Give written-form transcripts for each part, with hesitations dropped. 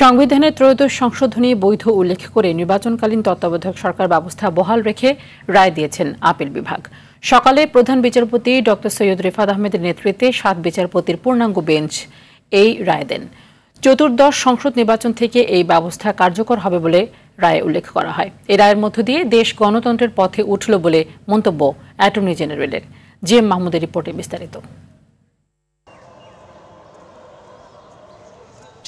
সংবিধানের ত্রয়োদশ সংশোধনী বৈধ উল্লেখ করে নির্বাচনকালীন তত্ত্বাবধায়ক সরকার ব্যবস্থা বহাল রেখে রায় দিয়েছেন আপিল বিভাগ। সকালে প্রধান বিচারপতি ড সৈয়দ রেফাত আহমেদের নেতৃত্বে ৭ বিচারপতির পূর্ণাঙ্গ বেঞ্চ এই রায় দেন। চতুর্দশ সংসদ নির্বাচন থেকে এই ব্যবস্থা কার্যকর হবে বলে রায়ে উল্লেখ করা হয়। এই রায়ের মধ্য দিয়ে দেশ গণতন্ত্রের পথে উঠল বলে মন্তব্য অ্যাটর্নি জেনারেলের। জিএম মাহমুদের রিপোর্টে বিস্তারিত।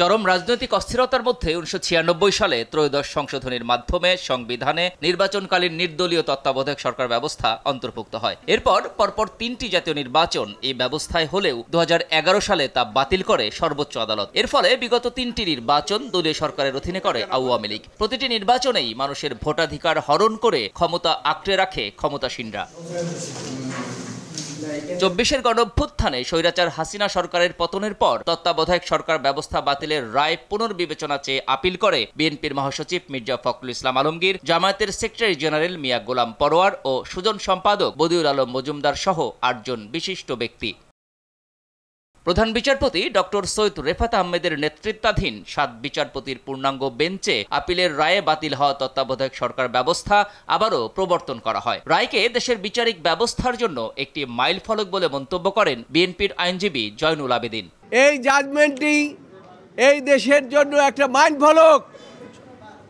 চরম রাজনৈতিক অস্থিরতার মধ্যে ১৯৯৬ সালে ত্রয়োদশ সংশোধনীর মাধ্যমে সংবিধানে নির্বাচনকালীন নির্দলীয় তত্ত্বাবধায়ক সরকার ব্যবস্থা অন্তর্ভুক্ত হয়। এরপর পরপর ৩টি জাতীয় নির্বাচন এই ব্যবস্থায় হলেও ২০১১ সালে তা বাতিল করে সর্বোচ্চ আদালত। এর ফলে বিগত ৩টি নির্বাচন দলীয় সরকারের অধীনে করে আওয়ামী লীগ। প্রতিটি নির্বাচনেই মানুষের ভোটাধিকার হরণ করে ক্ষমতা আঁকড়ে রাখে ক্ষমতাসীনরা। ২৪-এর গণঅভ্যুত্থানে স্বৈরাচার হাসিনা সরকারের পতনের পর তত্ত্বাবধায়ক সরকার ব্যবস্থা বাতিলের রায় পুনর্বিবেচনা চেয়ে আপিল করে বিএনপির মহাসচিব মির্জা ফখরুল ইসলাম আলমগীর, জামায়াতের সেক্রেটারি জেনারেল মিয়া গোলাম পরোয়ার ও সুজন সম্পাদক বদিউল আলম মজুমদার সহ ৮ জন বিশিষ্ট ব্যক্তি। প্রধান বিচারপতি ড সৈয়দ রেফাত আহমেদের নেতৃত্বাধীন ৭ বিচারপতির পূর্ণাঙ্গ বেঞ্চে আপিলের রায়ে বাতিল হওয়া তত্ত্বাবধায়ক সরকার ব্যবস্থা আবারও প্রবর্তন করা হয়। রায়কে দেশের বিচারিক ব্যবস্থার জন্য একটি মাইলফলক বলে মন্তব্য করেন বিএনপির আইনজীবী জয়নুল আবেদিন। এই জাজমেন্টটি এই দেশের জন্য একটা মাইলফলক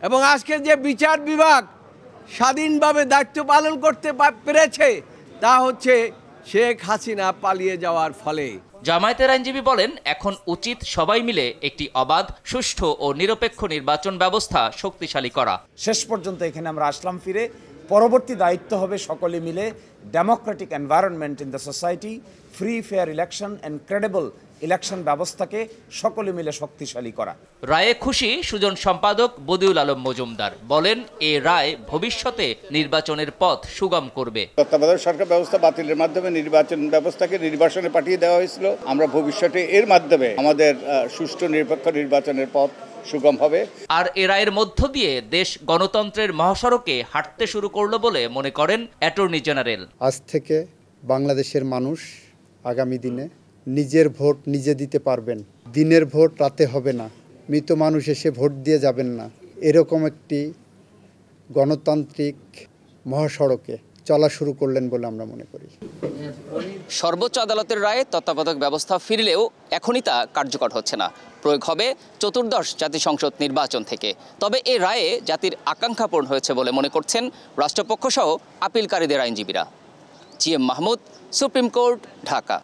এবং আজকে যে বিচার বিভাগ স্বাধীনভাবে দায়িত্ব পালন করতে পেরেছে তা হচ্ছে শেখ হাসিনা পালিয়ে যাওয়ার ফলে। জামায়াতের আইনজীবী বলেন, এখন উচিত সবাই মিলে একটি অবাধ, সুষ্ঠু ও নিরপেক্ষ নির্বাচন ব্যবস্থা শক্তিশালী করা। শেষ পর্যন্ত এখানে আমরা আসলাম ফিরে, পরবর্তী দায়িত্ব হবে সকলে মিলে Democratic environment in the society, free fair election and credible election ব্যবস্থাকে সকলে মিলে শক্তিশালী করা। রায়ে খুশি সুজন সম্পাদক বদিউল আলম মজুমদার বলেন, এই রায় ভবিষ্যতে নির্বাচনের পথ সুগম করবে। তত্ত্বাবধায়ক সরকার ব্যবস্থা বাতিলের মাধ্যমে নির্বাচন ব্যবস্থাকে নির্বাসনে পাঠিয়ে দেওয়া হয়েছিল। আমরা ভবিষ্যতে এর মাধ্যমে আমাদের সুষ্ঠু নিরপেক্ষ নির্বাচনের পথ সুগম হবে। আর এ রায়ের মধ্য দিয়ে দেশ গণতন্ত্রের মহাসড়কে হাঁটতে শুরু করলো বলে মনে করেন অ্যাটর্নি জেনারেল। আজ থেকে বাংলাদেশের মানুষ আগামী দিনে নিজের ভোট নিজে দিতে পারবেন। দিনের ভোট রাতে হবে না, মৃত মানুষ এসে ভোট দিয়ে যাবেন না। এরকম একটি গণতান্ত্রিক মহাসড়কে চলা শুরু করলেন বলে আমরা মনে করি। সর্বোচ্চ আদালতের রায়ে তত্ত্বাবধায়ক ব্যবস্থা ফিরলেও এখনই তা কার্যকর হচ্ছে না। প্রয়োগ হবে চতুর্দশ জাতীয় সংসদ নির্বাচন থেকে। তবে এই রায়ে জাতির আকাঙ্ক্ষা পূরণ হয়েছে বলে মনে করছেন রাষ্ট্রপক্ষ সহ আপিলকারীদের আইনজীবীরা। GM Mahmud, supreme court, Dhaka.